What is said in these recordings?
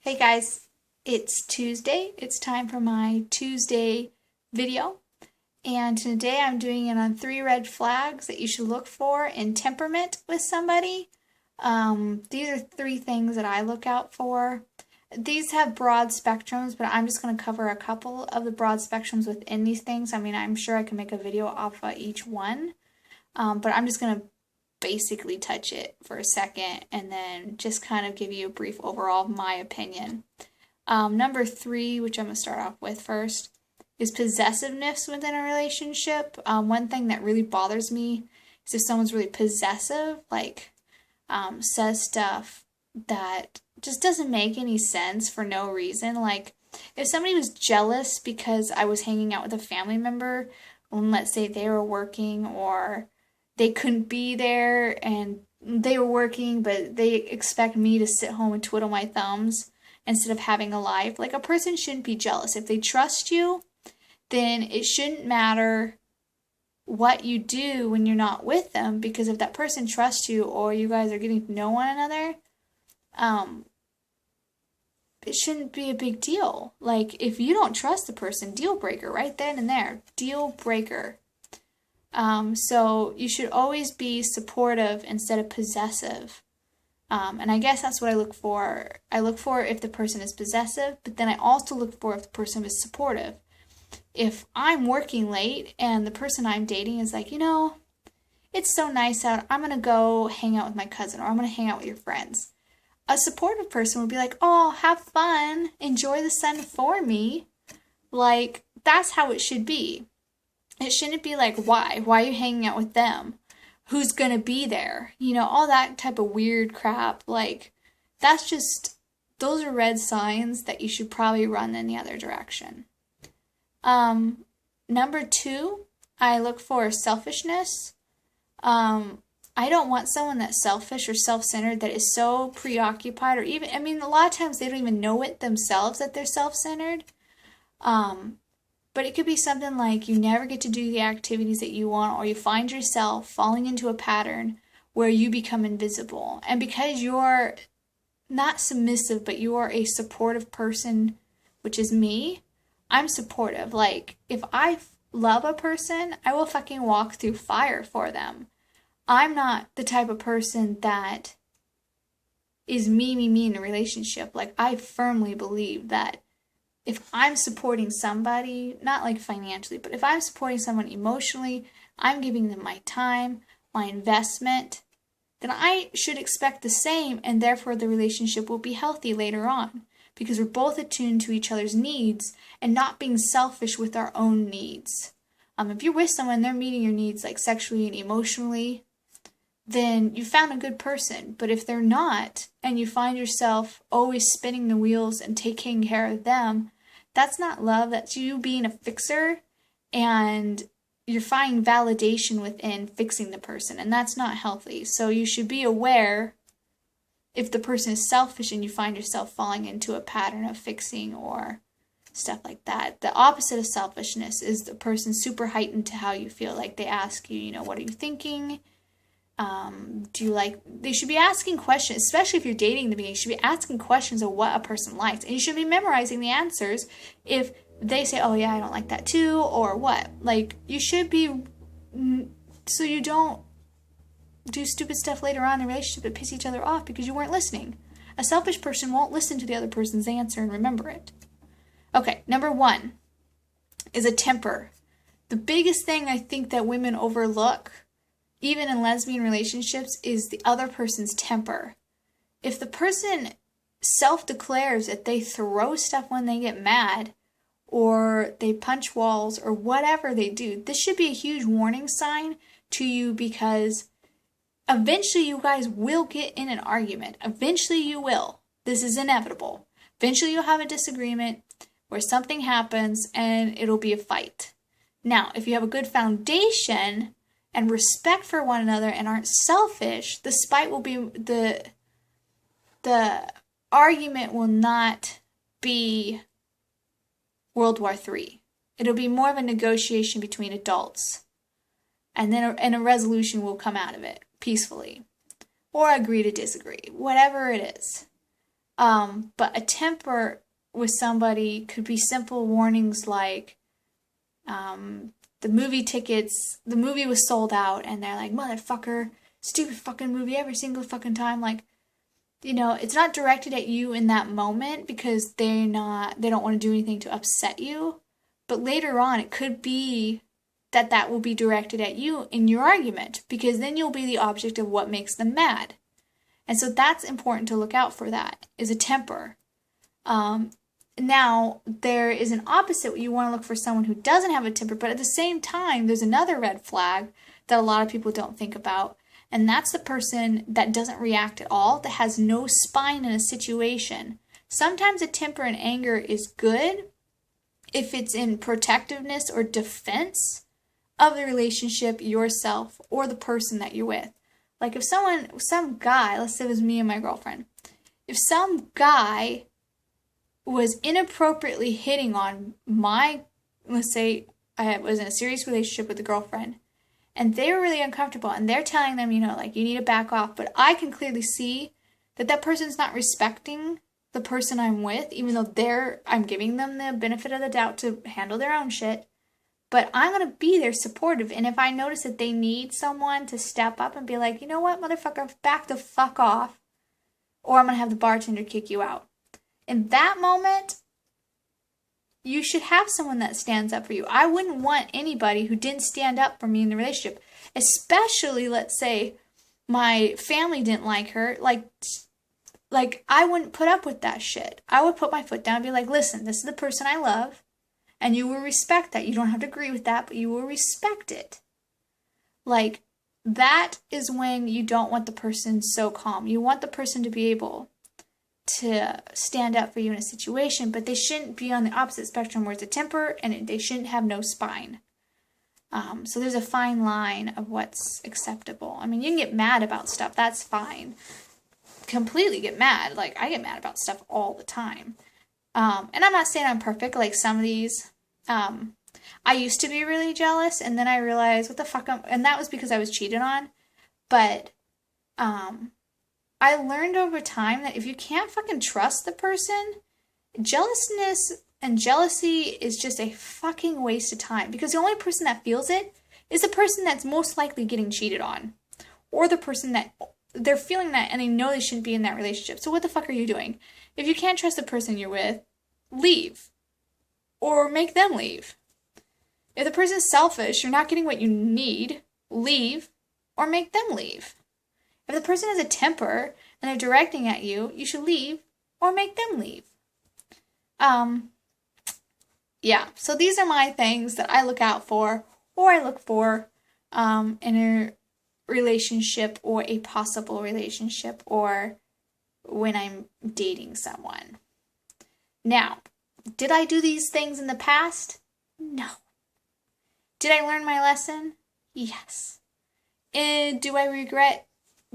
Hey guys, it's Tuesday. It's time for my Tuesday video. And today I'm doing it on 3 red flags that you should look for in temperament with somebody. These are 3 things that I look out for. These have broad spectrums, but I'm just going to cover a couple of the broad spectrums within these things. I mean, I'm sure I can make a video off of each one, but I'm just going to basically touch it for a second and then just kind of give you a brief overall of my opinion. Number 3, which I'm going to start off with first, is possessiveness within a relationship. One thing that really bothers me is if someone's really possessive, like says stuff that just doesn't make any sense for no reason. Like if somebody was jealous because I was hanging out with a family member, when let's say they were working or they couldn't be there and they were working, but they expect me to sit home and twiddle my thumbs instead of having a life. Like, a person shouldn't be jealous. If they trust you, then it shouldn't matter what you do when you're not with them, because if that person trusts you or you guys are getting to know one another, it shouldn't be a big deal. Like, if you don't trust the person, deal breaker right then and there. Deal breaker. So you should always be supportive instead of possessive. And I guess that's what I look for. I look for if the person is possessive, but then I also look for if the person is supportive. If I'm working late and the person I'm dating is like, it's so nice out, I'm going to go hang out with my cousin, or I'm going to hang out with your friends. A supportive person would be like, oh, have fun, enjoy the sun for me. Like, that's how it should be. It shouldn't be like, why? Why are you hanging out with them? Who's gonna be there? All that type of weird crap. Like, those are red signs that you should probably run in the other direction. Number 2, I look for selfishness. I don't want someone that's selfish or self-centered, that is so preoccupied, or even, a lot of times they don't even know it themselves that they're self-centered. But it could be something like you never get to do the activities that you want, or you find yourself falling into a pattern where you become invisible. And because you're not submissive, but you are a supportive person, which is me, I'm supportive. Like, if I love a person, I will fucking walk through fire for them. I'm not the type of person that is me in a relationship. Like, I firmly believe that if I'm supporting somebody, not like financially, but if I'm supporting someone emotionally, I'm giving them my time, my investment, then I should expect the same, and therefore the relationship will be healthy later on, because we're both attuned to each other's needs and not being selfish with our own needs. If you're with someone, they're meeting your needs like sexually and emotionally, then you found a good person. But if they're not, and you find yourself always spinning the wheels and taking care of them, that's not love. That's you being a fixer, and you're finding validation within fixing the person, and that's not healthy. So you should be aware if the person is selfish and you find yourself falling into a pattern of fixing or stuff like that. The opposite of selfishness is the person super heightened to how you feel. Like, they ask you, what are you thinking? They should be asking questions, especially if you're dating in the beginning. You should be asking questions of what a person likes, and you should be memorizing the answers if they say, oh yeah, I don't like that too, or what. Like, you should be, so you don't do stupid stuff later on in the relationship that piss each other off because you weren't listening. A selfish person won't listen to the other person's answer and remember it. Okay, number 1 is a temper. The biggest thing I think that women overlook, even in lesbian relationships, is the other person's temper. If the person self-declares that they throw stuff when they get mad, or they punch walls, or whatever they do, this should be a huge warning sign to you, because eventually you guys will get in an argument. Eventually you will. This is inevitable. Eventually you'll have a disagreement where something happens and it'll be a fight. Now, if you have a good foundation and respect for one another and aren't selfish, the spite will be, the argument will not be World War III. It'll be more of a negotiation between adults, and then a resolution will come out of it peacefully, or agree to disagree, whatever it is. But a temper with somebody could be simple warnings like, the movie was sold out, and they're like, motherfucker, stupid fucking movie every single fucking time. Like, it's not directed at you in that moment because they don't want to do anything to upset you. But later on, it could be that will be directed at you in your argument, because then you'll be the object of what makes them mad. And so that's important to look out for, that is a temper. Now, there is an opposite. You want to look for someone who doesn't have a temper, but at the same time, there's another red flag that a lot of people don't think about. And that's the person that doesn't react at all, that has no spine in a situation. Sometimes a temper and anger is good if it's in protectiveness or defense of the relationship, yourself, or the person that you're with. Like if some guy, let's say it was me and my girlfriend, if some guy was inappropriately hitting on let's say I was in a serious relationship with a girlfriend, and they were really uncomfortable, and they're telling them, like, you need to back off, but I can clearly see that person's not respecting the person I'm with, even though I'm giving them the benefit of the doubt to handle their own shit. But I'm going to be there supportive, and if I notice that they need someone to step up and be like, you know what, motherfucker, back the fuck off, or I'm going to have the bartender kick you out. In that moment, you should have someone that stands up for you. I wouldn't want anybody who didn't stand up for me in the relationship, especially, let's say, my family didn't like her. Like I wouldn't put up with that shit. I would put my foot down and be like, listen, this is the person I love, and you will respect that. You don't have to agree with that, but you will respect it. Like, that is when you don't want the person so calm. You want the person to be able to stand up for you in a situation, but they shouldn't be on the opposite spectrum where it's a temper, and they shouldn't have no spine. So there's a fine line of what's acceptable. I mean, you can get mad about stuff. That's fine. Completely get mad. Like, I get mad about stuff all the time. And I'm not saying I'm perfect. Like, some of these, I used to be really jealous, and then I realized, what the fuck, and that was because I was cheated on. But, I learned over time that if you can't fucking trust the person, jealousness and jealousy is just a fucking waste of time. Because the only person that feels it is the person that's most likely getting cheated on. Or the person that they're feeling that and they know they shouldn't be in that relationship. So what the fuck are you doing? If you can't trust the person you're with, leave. Or make them leave. If the person's selfish, you're not getting what you need, leave or make them leave. If the person has a temper and they're directing at you, you should leave or make them leave. Yeah, so these are my things that I look out for, or I look for in a relationship or a possible relationship, or when I'm dating someone. Now, did I do these things in the past? No. Did I learn my lesson? Yes. And do I regret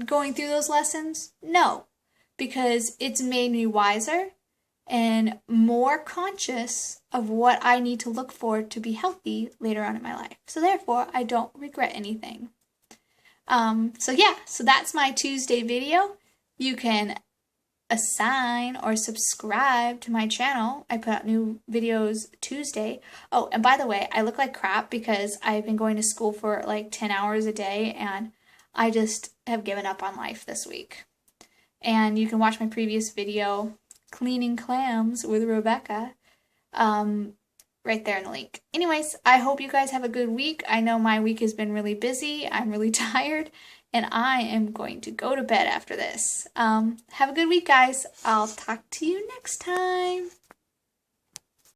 going through those lessons? No, because it's made me wiser and more conscious of what I need to look for to be healthy later on in my life. So therefore, I don't regret anything. So that's my Tuesday video. You can assign or subscribe to my channel. I put out new videos Tuesday. Oh, and by the way, I look like crap because I've been going to school for like 10 hours a day, and I just have given up on life this week. And you can watch my previous video, Cleaning Clams with Rebecca, right there in the link. Anyways, I hope you guys have a good week. I know my week has been really busy. I'm really tired, and I am going to go to bed after this. Have a good week, guys. I'll talk to you next time.